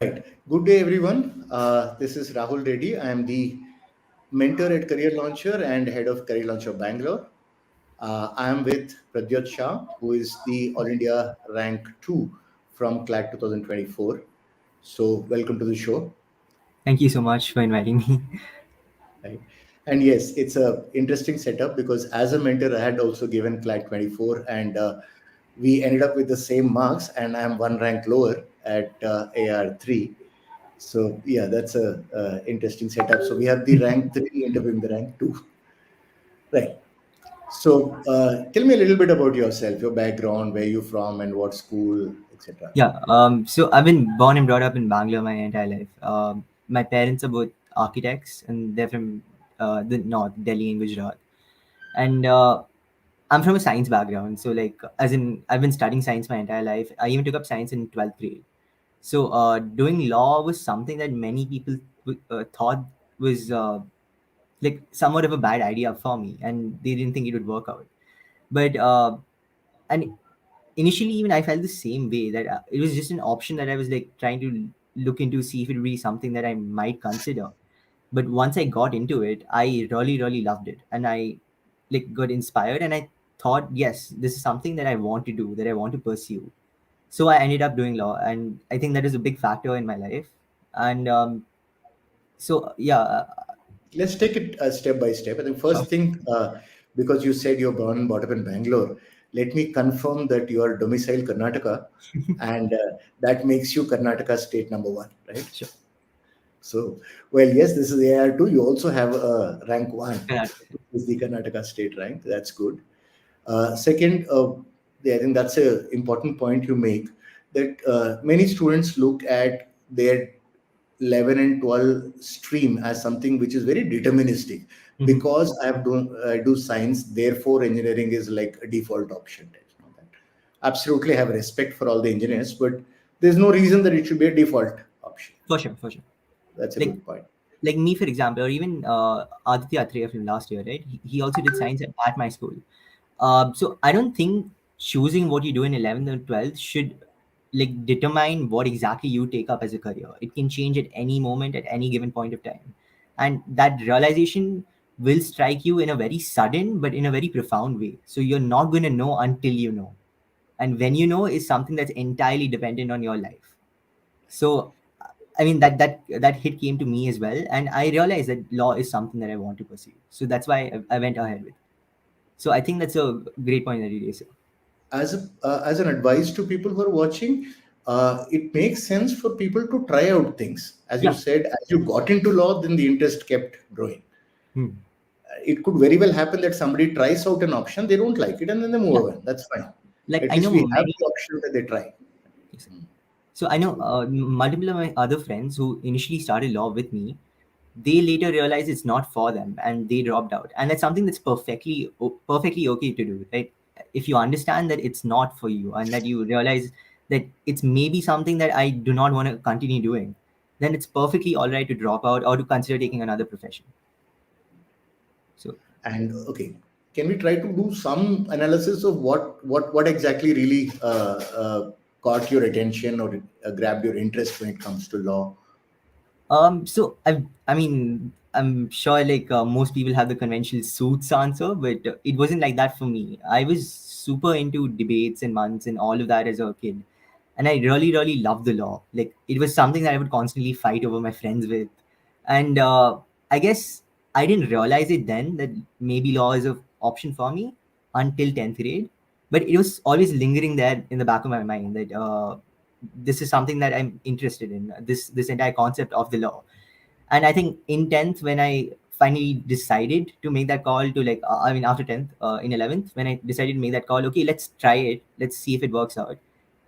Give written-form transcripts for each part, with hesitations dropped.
Right. Good day, everyone. This is Rahul Reddy. I am the mentor at Career Launcher and head of Career Launcher Bangalore. I am with Pradhyot Shah, who is the All India Rank 2 from CLAT 2024. So, welcome to the show. Thank you so much for inviting me. Right. And yes, it's a interesting setup because as a mentor, I had also given CLAT 24 and we ended up with the same marks, and I'm one rank lower at AR3. So yeah, that's a interesting setup. So we have the rank three interviewing the rank two, right? So tell me a little bit about yourself, your background, where you from, and what school, etc. Yeah. So I've been born and brought up in Bangalore my entire life. My parents are both architects, and they're from the north, Delhi and Gujarat. And I'm from a science background. So like, as in, I've been studying science my entire life. I even took up science in 12th grade. So doing law was something that many people thought was like somewhat of a bad idea for me, and they didn't think it would work out. But and initially even I felt the same way, that it was just an option that I was like trying to look into, see if it would be something that I might consider. But once I got into it, I really loved it, and I like got inspired, and I thought, yes, this is something that I want to do, that I want to pursue. So I ended up doing law, and I think that is a big factor in my life. And so yeah. Let's take it step by step. And the Sure. first thing, because you said you're born and brought up in Bangalore, let me confirm that you are domicile Karnataka, and that makes you Karnataka state number one, right? Sure. So, well, yes, this is AR2. You also have a rank one, Karnataka. which is the Karnataka state rank. That's good. Second, I think that's an important point you make, that many students look at their 11 and 12 stream as something which is very deterministic. Mhm. Because I do science, therefore engineering is like a default option. Absolutely have respect for all the engineers, but there's no reason that it should be a default option. For sure, for sure. That's a like good point. like me, for example, or even Aditya Atreya from last year, right? He also did science at my school. So I don't think choosing what you do in 11th or 12th should like determine what exactly you take up as a career. It can change at any moment, at any given point of time, and that realization will strike you in a very sudden but in a very profound way. So you're not going to know until you know, and when you know is something that's entirely dependent on your life. So I mean, that hit came to me as well, and I realized that law is something that I want to pursue. So that's why I went ahead with. So I think that's a great point that you raised. As an advice to people who are watching, it makes sense for people to try out things. As you Yeah. said, as you got into law, then the interest kept growing. Hmm. It could very well happen that somebody tries out an option, they don't like it, and then they Yeah. move on. That's fine. Like At I least know we have many. the option that they try. Yes. So I know multiple of my other friends who initially started law with me. They later realized it's not for them, and they dropped out. And that's something that's perfectly okay to do, right? If you understand that it's not for you, and that you realize that it's maybe something that I do not want to continue doing, then it's perfectly all right to drop out or to consider taking another profession. So And okay, can we try to do some analysis of what exactly really caught your attention or grabbed your interest when it comes to law? So I mean, I'm sure like most people have the conventional suits answer, but it wasn't like that for me. I was super into debates and months and all of that as a kid, and I really loved the law. Like it was something that I would constantly fight over my friends with, and I guess I didn't realize it then that maybe law is an option for me until 10th grade, but it was always lingering there in the back of my mind that this is something that I'm interested in, this entire concept of the law. And I think in 10th, when I finally decided to make that call to like I mean after 10th, in 11th, when I decided to make that call, okay, let's try it, let's see if it works out.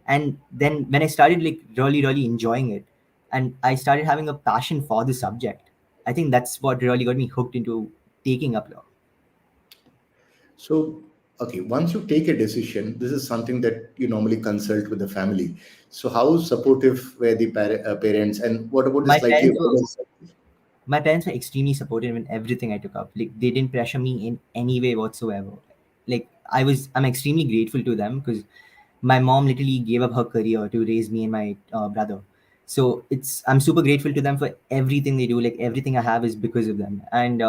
And then when I started like really enjoying it, and I started having a passion for the subject, I think that's what really got me hooked into taking up law. So, okay, once you take a decision, this is something that you normally consult with the family. So, how supportive were the parents, and what about the my slightly parents were older side? my parents were extremely supportive in everything I took up. Like they didn't pressure me in any way whatsoever. Like I'm extremely grateful to them because my mom literally gave up her career to raise me and my brother. So I'm super grateful to them for everything they do. Like everything I have is because of them, and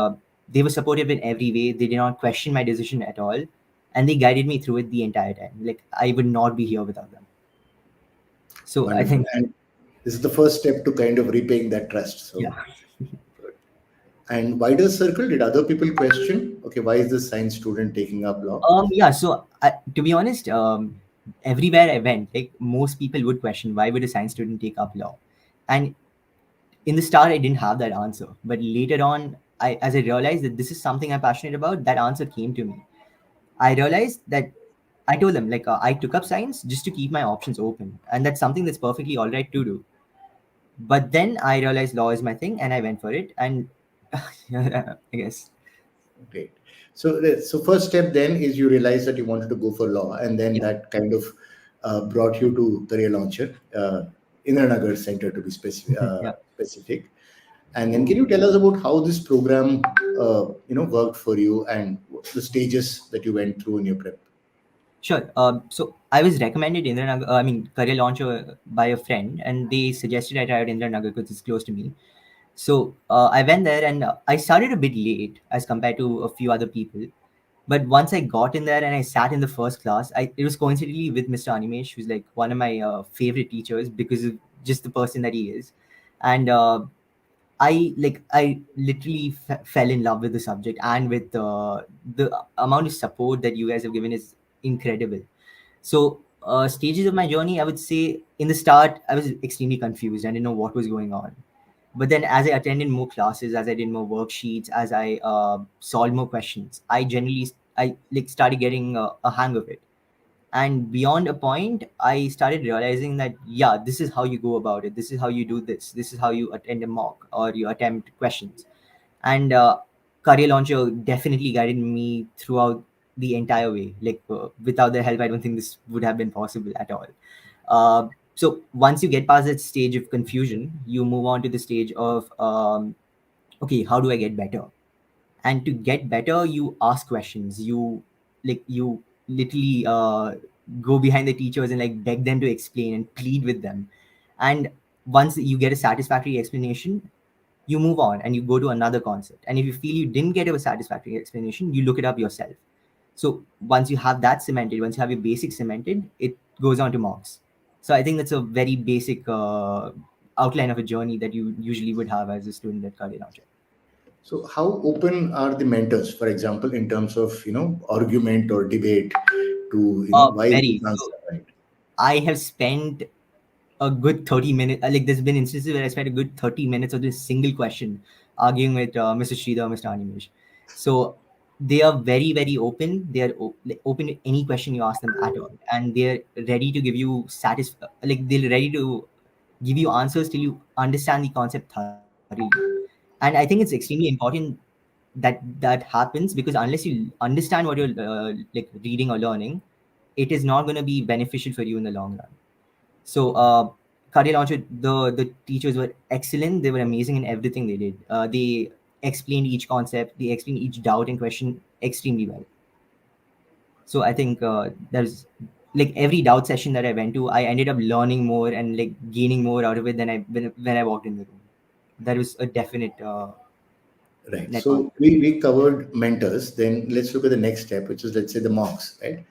they were supportive in every way. They did not question my decision at all, and they guided me through it the entire time. Like I would not be here without them. So I Wonderful. think, And this is the first step to kind of repaying that trust. So, yeah. and wider circle, did other people question, okay, why is this science student taking up law? Yeah. So to be honest, everywhere I went, like most people would question why would a science student take up law, and in the start I didn't have that answer, but later on, as I realized that this is something I'm passionate about, that answer came to me. I realized that I told them like I took up science just to keep my options open, and that's something that's perfectly all right to do. But then I realized law is my thing, and I went for it, and I guess, Great. So, so first step then is you realize that you wanted to go for law, and then yeah, that kind of brought you to Career Launcher, Indranagar Center to be yeah. specific. And then can you tell us about how this program, worked for you and the stages that you went through in your prep? Sure. So I was recommended Indranagar, Career Launcher by a friend, and they suggested I try out Indranagar because it's close to me. So I went there, and I started a bit late as compared to a few other people. But once I got in there and I sat in the first class, it was coincidentally with Mr. Animesh, who's like one of my favorite teachers because of just the person that he is. And I literally fell in love with the subject, and with the amount of support that you guys have given is incredible. So, stages of my journey, I would say in the start, I was extremely confused. I didn't know what was going on. But then, as I attended more classes, as I did more worksheets, as I solved more questions, I like started getting a hang of it. And beyond a point, I started realizing that yeah, this is how you go about it. This is how you do this. This is how you attend a mock or you attempt questions. And Career Launcher definitely guided me throughout the entire way. Like without their help, I don't think this would have been possible at all. So once you get past that stage of confusion, you move on to the stage of okay, how do I get better? And to get better, you ask questions. You literally go behind the teachers and like beg them to explain and plead with them. And once you get a satisfactory explanation, you move on and you go to another concept. And if you feel you didn't get a satisfactory explanation, you look it up yourself. So once you have that cemented, once you have your basics cemented, it goes on to mocks. So I think that's a very basic outline of a journey that you usually would have as a student at Cardiac. So how open are the mentors, for example, in terms of, argument or debate to, why is Very. this So answer right? I have spent a good 30 minutes. Like there's been instances where I spent a good 30 minutes of this single question arguing with Mr. Sridhar, Mr. Animesh. So they are very, very open. They are like, open to any question you ask them at all. And they're ready to give you like they're ready to give you answers till you understand the concept thoroughly. And I think it's extremely important that happens, because unless you understand what you're like reading or learning, it is not going to be beneficial for you in the long run. So, Career Launcher, the teachers were excellent. They were amazing in everything they did. They explained each concept, they explained each doubt and question extremely well. So I think there's like every doubt session that I went to, I ended up learning more and like gaining more out of it than when I walked in the room. That was a definite Right. net So positive. we covered mentors. Then let's look at the next step, which is, let's say, the mocks, right?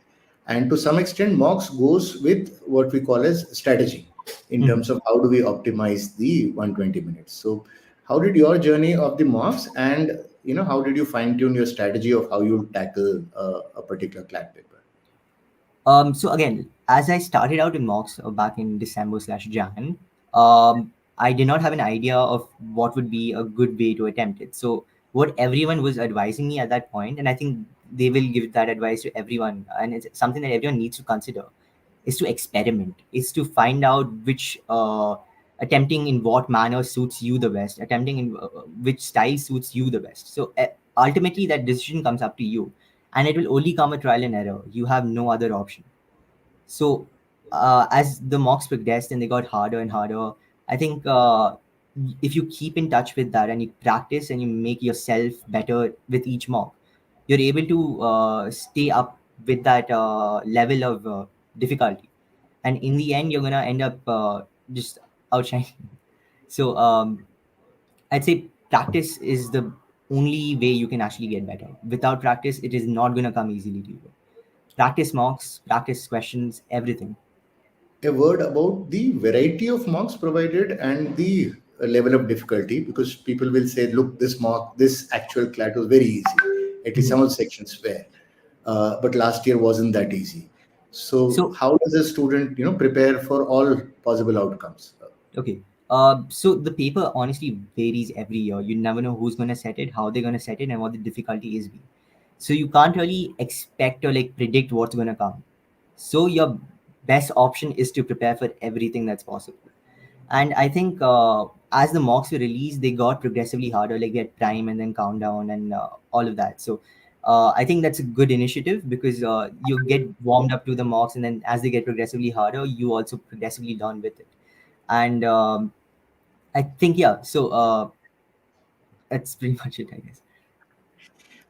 And to some extent, mocks goes with what we call as strategy in Mhm. terms of how do we optimize the 120 minutes. So how did your journey of the mocks, and how did you fine tune your strategy of how you tackle a particular CLAT paper? So again, as I started out in mocks back in December/Jan, I did not have an idea of what would be a good way to attempt it. So what everyone was advising me at that point, and I think they will give that advice to everyone, and it's something that everyone needs to consider, is to experiment, is to find out which attempting in what manner suits you the best, attempting in which style suits you the best. So ultimately, that decision comes up to you, and it will only come a trial and error. You have no other option. So as the mocks progressed and they got harder and harder, I think if you keep in touch with that and you practice and you make yourself better with each mock, you're able to stay up with that level of difficulty. And in the end, you're gonna end up just outshine. So I'd say practice is the only way you can actually get better. Without practice, it is not going to come easily to you. Practice mocks, practice questions, everything. A word about the variety of marks provided and the level of difficulty, because people will say, look, this mark, this actual CLAT was very easy. At least some Mhm. of the sections were, but last year wasn't that easy. So So how does a student, prepare for all possible outcomes? okay. So the paper honestly varies every year. You never know who's gonna set it, how they're gonna set it, and what the difficulty is be. So you can't really expect or like predict what's gonna come. So your best option is to prepare for everything that's possible. And I think as the mocks were released, they got progressively harder, like get prime and then countdown and all of that. So I think that's a good initiative because you get warmed up to the mocks, and then as they get progressively harder, you also progressively learn with it. And I think yeah, so that's pretty much it, I guess.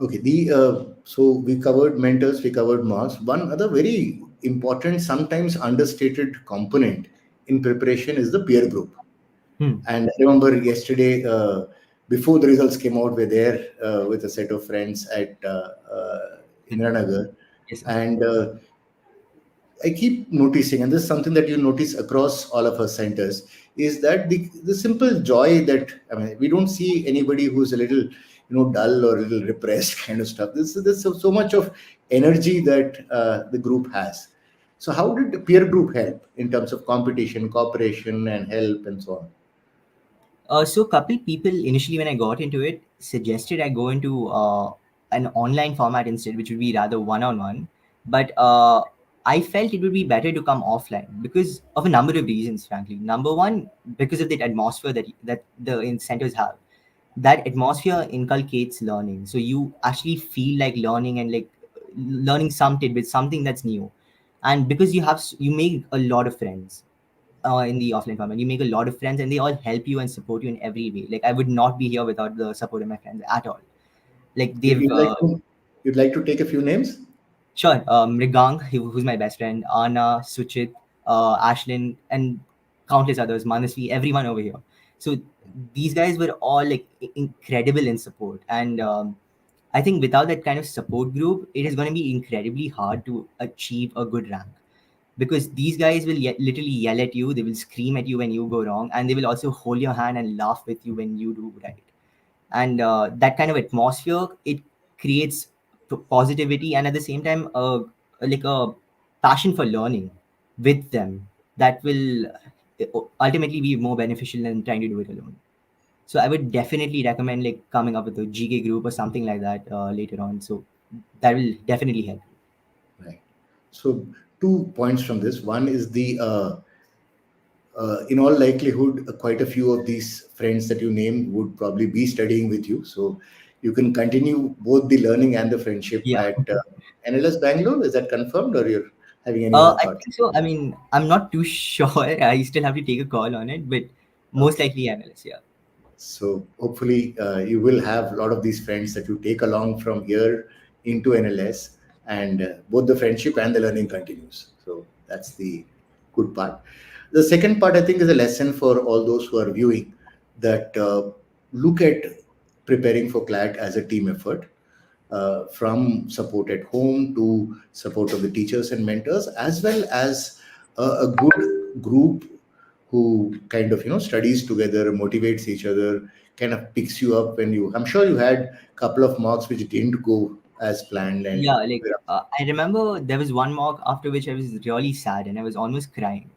Okay, the so we covered mentors, we covered marks. One other very important, sometimes understated component in preparation is the peer group. Hmm. And I remember yesterday, before the results came out, we're there with a set of friends at Indiranagar, Yes, sir. and I keep noticing, and this is something that you notice across all of our centers, is that the simple joy that, I mean, we don't see anybody who's a little, dull or a little repressed kind of stuff. There's so much of energy that the group has. So how did the peer group help in terms of competition, cooperation, and help and so on? So a couple people initially when I got into it suggested I go into an online format instead, which would be rather one-on-one. But I felt it would be better to come offline because of a number of reasons. Frankly, number one, because of the atmosphere that the centers have. That atmosphere inculcates learning, so you actually feel like learning and like learning some tidbits, something that's new. And because you make a lot of friends in the offline format. You make a lot of friends, and they all help you and support you in every way. Like I would not be here without the support of my friends at all. Like You- they've You'd like to you'd like to take a few names? sure, Rigang, who's my best friend, Anna, Suchit, Ashlyn, and countless others, Manasvi, everyone over here. So these guys were all like incredible in support, and I think without that kind of support group, it is going to be incredibly hard to achieve a good rank because these guys will literally yell at you, they will scream at you when you go wrong, and they will also hold your hand and laugh with you when you do right. And that kind of atmosphere, it creates positivity, and at the same time like a passion for learning with them that will ultimately be more beneficial than trying to do it alone. So I would definitely recommend like coming up with a GK group or something like that later on, so that will definitely help. Right. So 2 points from this. One is the in all likelihood, quite a few of these friends that you named would probably be studying with you. So you can continue both the learning and the friendship Yeah. at NLS Bangalore. Is that confirmed, or you're having any other I thoughts? think so. I mean, I'm not too sure. I still have to take a call on it, but most Okay. likely MLS. Yeah. So hopefully you will have a lot of these friends that you take along from here into NLS, and both the friendship and the learning continues. So that's the good part. The second part, I think, is a lesson for all those who are viewing, that look at preparing for CLAT as a team effort, from support at home to support of the teachers and mentors, as well as a good group who kind of studies together, motivates each other, kind of picks you up when you. I'm sure you had a couple of marks which didn't go as planned, and Yeah, like I remember there was one mock after which I was really sad and I was almost crying.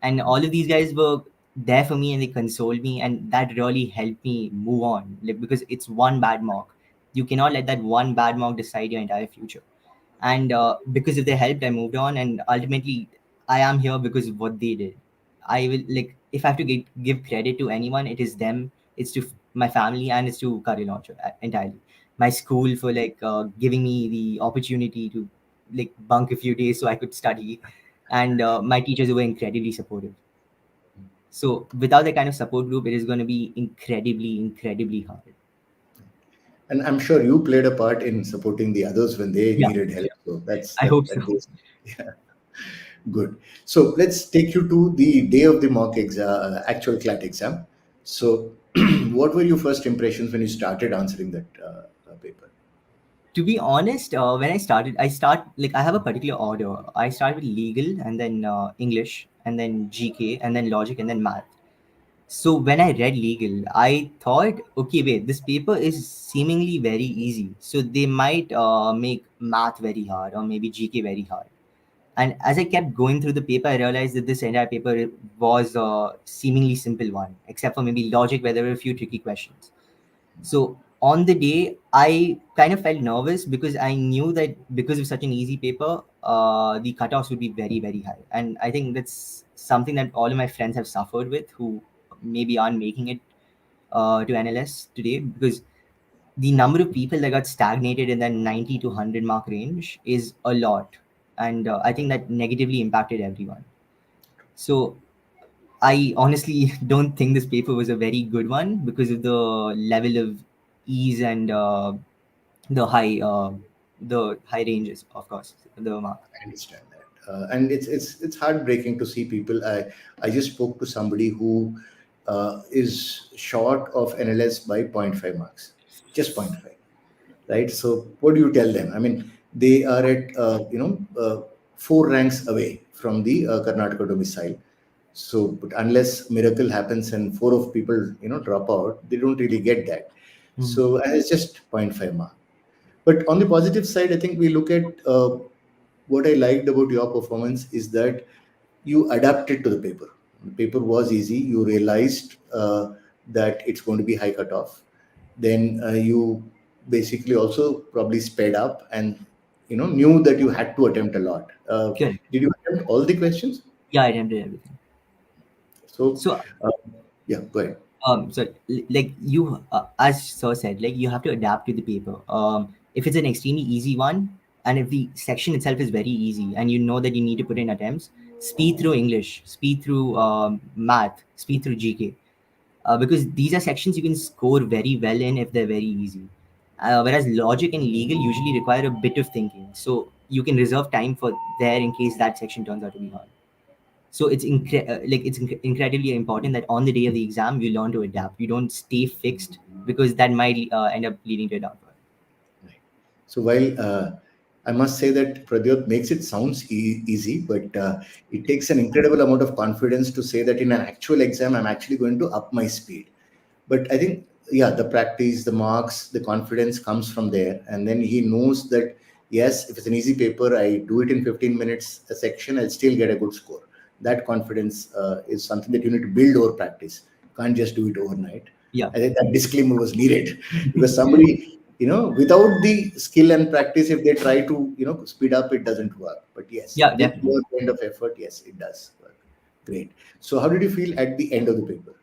And all of these guys were there for me and they consoled me, and that really helped me move on. Like because it's one bad mock, you cannot let that one bad mock decide your entire future. And because of their help, I moved on, and ultimately, I am here because of what they did. I will like if I have to give credit to anyone, it is them. It's to my family and it's to Career Launcher entirely. My school for like giving me the opportunity to like bunk a few days so I could study, and my teachers who were incredibly supportive. So without that kind of support group, it is going to be incredibly hard. and I'm sure you played a part in supporting the others when they Yeah, needed help. So I hope so. that goes. Yeah. Good. So let's take you to the day of the mock exam, actual CLAT exam. So, what were your first impressions when you started answering that paper? To be honest, when I started, I start like I have a particular order. I start with legal, and then English, and then GK, and then logic, and then math. So when I read legal, I thought, okay, wait, this paper is seemingly very easy. So they might make math very hard, or maybe GK very hard. And as I kept going through the paper, I realized that this entire paper was a seemingly simple one, except for maybe logic, where there were a few tricky questions. So on the day, I kind of felt nervous because I knew that because of such an easy paper, the cutoffs would be very, very high. And I think that's something that all of my friends have suffered with, who maybe aren't making it to NLS today, because the number of people that got stagnated in that 90 to 100 mark range is a lot. And I think that negatively impacted everyone. So I honestly don't think this paper was a very good one because of the level of ease and the high uh, the high ranges, of course, the mark. I understand that, and it's heartbreaking to see people. I just spoke to somebody who is short of NLS by zero point 0.5 marks, just zero point 0.5. Right? So what do you tell them? I mean, they are at four ranks away from the Karnataka domicile. So, but unless miracle happens and four of people drop out, they don't really get that. Mhm. So, and it's just zero point 0.5 mark. But on the positive side, I think we look at what I liked about your performance is that you adapted to the paper. The paper was easy. You realized that it's going to be high cutoff. Then you basically also probably sped up and knew that you had to attempt a lot. Correct. Did you attempt all the questions? Yeah, I attempted everything. So, So uh, yeah, go ahead. like you as sir said, like you have to adapt to the paper. If it's an extremely easy one, and if the section itself is very easy and you know that you need to put in attempts, speed through English, speed through math, speed through GK, because these are sections you can score very well in if they're very easy. Whereas logic and legal usually require a bit of thinking, so you can reserve time for there in case that section turns out to be hard. So it's incredibly important that on the day of the exam you learn to adapt. You don't stay fixed, because that might end up leading to a downfall. Right. So while I must say that Pradhyot makes it sounds easy, but it takes an incredible amount of confidence to say that in an actual exam, I'm actually going to up my speed. But I think, yeah, the practice, the marks, the confidence comes from there. And then he knows that, yes, if it's an easy paper, I do it in 15 minutes a section, I'll still get a good score. That confidence is something that you need to build over practice. Can't just do it overnight. Yeah, I think that disclaimer was needed because somebody, without the skill and practice, if they try to, speed up, it doesn't work. But yes, yeah, with definitely. your kind of effort, yes, it does work. Great. So, how did you feel at the end of the paper?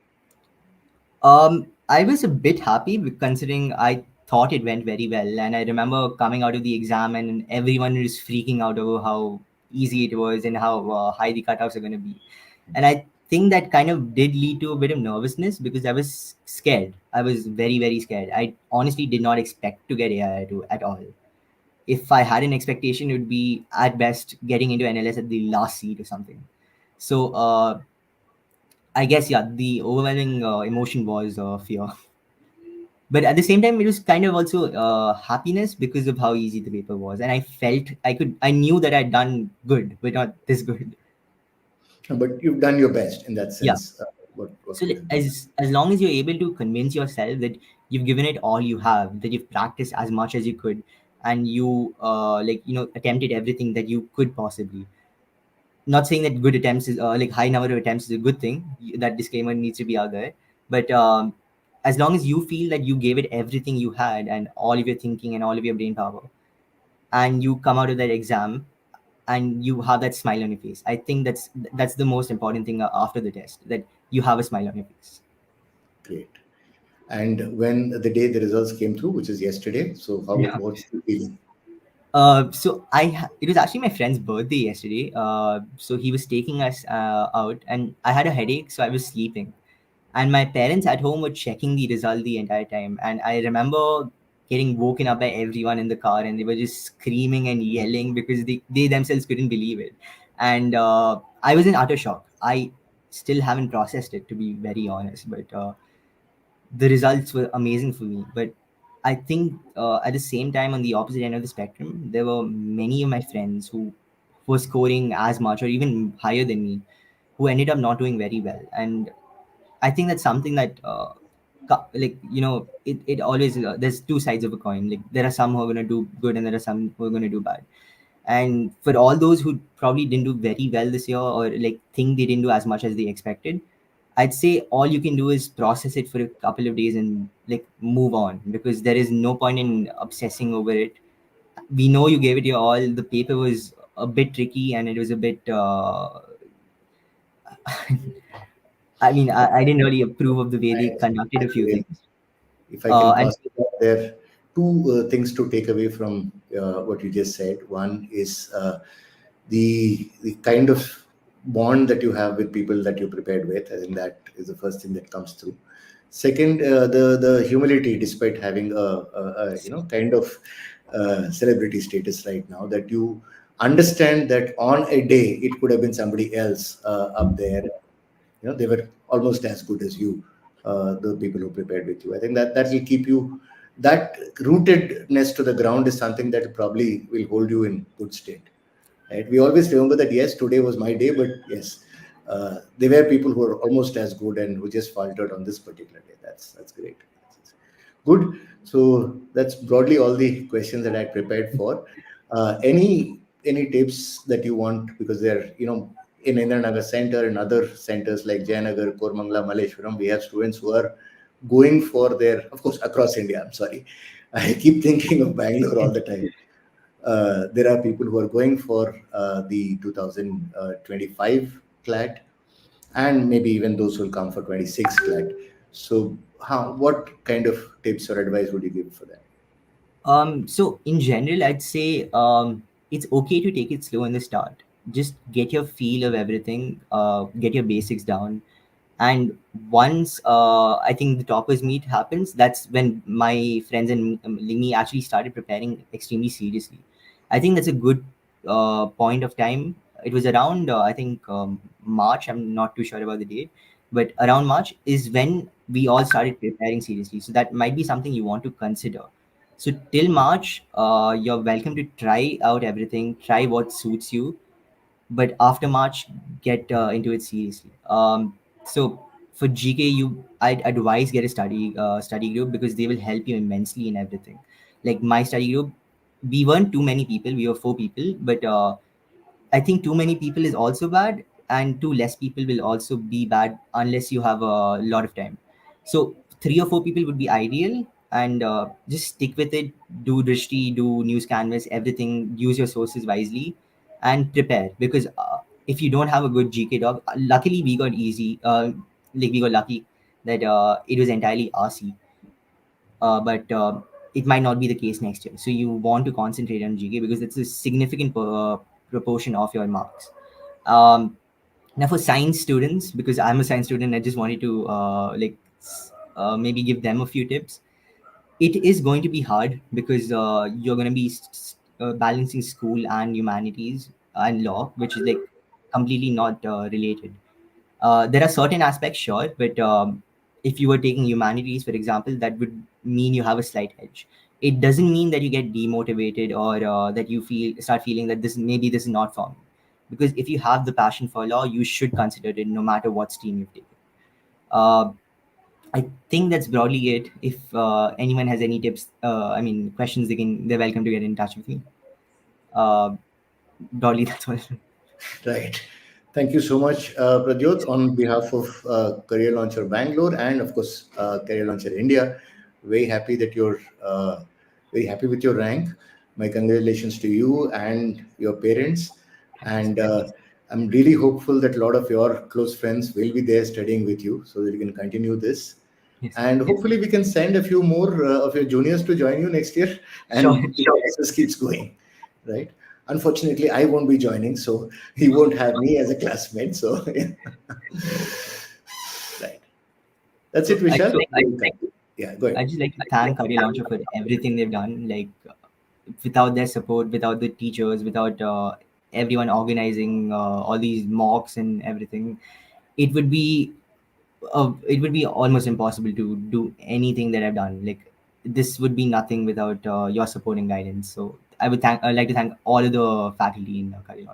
I was a bit happy considering I thought it went very well, and I remember coming out of the exam and everyone was freaking out over how easy it was and how high the cutoffs are going to be. And I think that kind of did lead to a bit of nervousness because I was scared. I was very, very scared. I honestly did not expect to get AI at all. If I had an expectation, it would be at best getting into NLS at the last seat or something. So I guess, yeah, the overwhelming emotion was fear. But at the same time, it was kind of also happiness because of how easy the paper was, and I knew that I'd done good, but not this good. But you've done your best in that Yeah. sense. What So could like, have been? as long as you're able to convince yourself that you've given it all you have, that you've practiced as much as you could, and you attempted everything that you could possibly. Not saying that good attempts is like high number of attempts is a good thing. That disclaimer needs to be out there. But as long as you feel that you gave it everything you had and all of your thinking and all of your brain power, and you come out of that exam and you have that smile on your face, I think that's the most important thing after the test, that you have a smile on your face. Great. And when the day the results came through, which is yesterday, so Yeah. what's the feeling? It was actually my friend's birthday yesterday. So he was taking us out, and I had a headache, so I was sleeping. And my parents at home were checking the result the entire time. And I remember getting woken up by everyone in the car, and they were just screaming and yelling because they themselves couldn't believe it. and I was in utter shock. I still haven't processed it, to be very honest, but the results were amazing for me. But I think at the same time, on the opposite end of the spectrum, there were many of my friends who were scoring as much or even higher than me, who ended up not doing very well. And I think that's something that, like, it always, there's two sides of a coin. Like, there are some who are going to do good and there are some who are going to do bad. And for all those who probably didn't do very well this year, or like think they didn't do as much as they expected, I'd say all you can do is process it for a couple of days and like move on, because there is no point in obsessing over it. We know you gave it your all. The paper was a bit tricky and it was a bit, I mean, I didn't really approve of the way they conducted a few Really, things. if I can And pass it on, there are two things to take away from what you just said. One is the kind of bond that you have with people that you prepared with. I think that is the first thing that comes through. Second, the humility, despite having a kind of celebrity status right now, that you understand that on a day it could have been somebody else up there. They were almost as good as you, the people who prepared with you. I think that will keep you, that rootedness to the ground is something that probably will hold you in good state, right? We always remember that, yes, today was my day, but yes, there were people who are almost as good and who just faltered on this particular day. That's great. Good. So that's broadly all the questions that I prepared for. Any tips that you want, because they're, in Indranagar Center and other centers like Jayanagar, Kormangla, Malleshwaram, we have students who are going for their, of course, across India. I'm sorry, I keep thinking of Bangalore all the time. There are people who are going for the 2025 CLAT, and maybe even those who will come for 26 CLAT. So, what kind of tips or advice would you give for that? So in general, I'd say it's okay to take it slow in the start. Just get your feel of everything, get your basics down, and once I think the toppers meet happens, that's when my friends and me actually started preparing extremely seriously. I think that's a good point of time. It was around I think March. I'm not too sure about the date, but around March is when we all started preparing seriously. So that might be something you want to consider. So till March, you're welcome to try out everything, try what suits you, but after March, get into it seriously. So for GK, I'd advise get a study group, because they will help you immensely in everything. Like my study group, we weren't too many people; we were 4 people, but I think too many people is also bad, and too less people will also be bad unless you have a lot of time. So 3 or 4 people would be ideal, and just stick with it. Do drishti, do news canvas, everything. Use your sources wisely, and prepare. Because if you don't have a good GK dog, luckily we got easy. Like we got lucky that it was entirely RC, but it might not be the case next year. So you want to concentrate on GK because it's a significant proportion of your marks. Um, Now for science students, because I'm a science student, I just wanted to maybe give them a few tips. It is going to be hard because you're going to be balancing school and humanities and law, which is like completely not related. There are certain aspects, sure, but if you were taking humanities, for example, that would mean you have a slight edge. It doesn't mean that you get demotivated or that you start feeling that this is not for me. Because if you have the passion for law, you should consider it no matter what stream you've taken. Uh, I think that's broadly it. If anyone has any tips, I mean questions, they're welcome to get in touch with me. Uh, Broadly, that's all. Right. Thank you so much, Pradhyot, on behalf of Career Launcher Bangalore and, of course, Career Launcher India. Very happy that you're very happy with your rank. My congratulations to you and your parents. And I'm really hopeful that a lot of your close friends will be there studying with you so that you can continue this. Yes, And hopefully, we can send a few more of your juniors to join you next year, sure. and the process keeps going, right? Unfortunately, I won't be joining, so he won't have me as a classmate. So, right. That's it, So Vishal. Yeah, go I ahead. just like to thank Career Launcher for everything they've done. Like without their support, without the teachers, without everyone organizing all these mocks and everything, it would be it would be almost impossible to do anything that I've done. Like this would be nothing without your support and guidance. So I would like to thank all of the faculty in cardiology.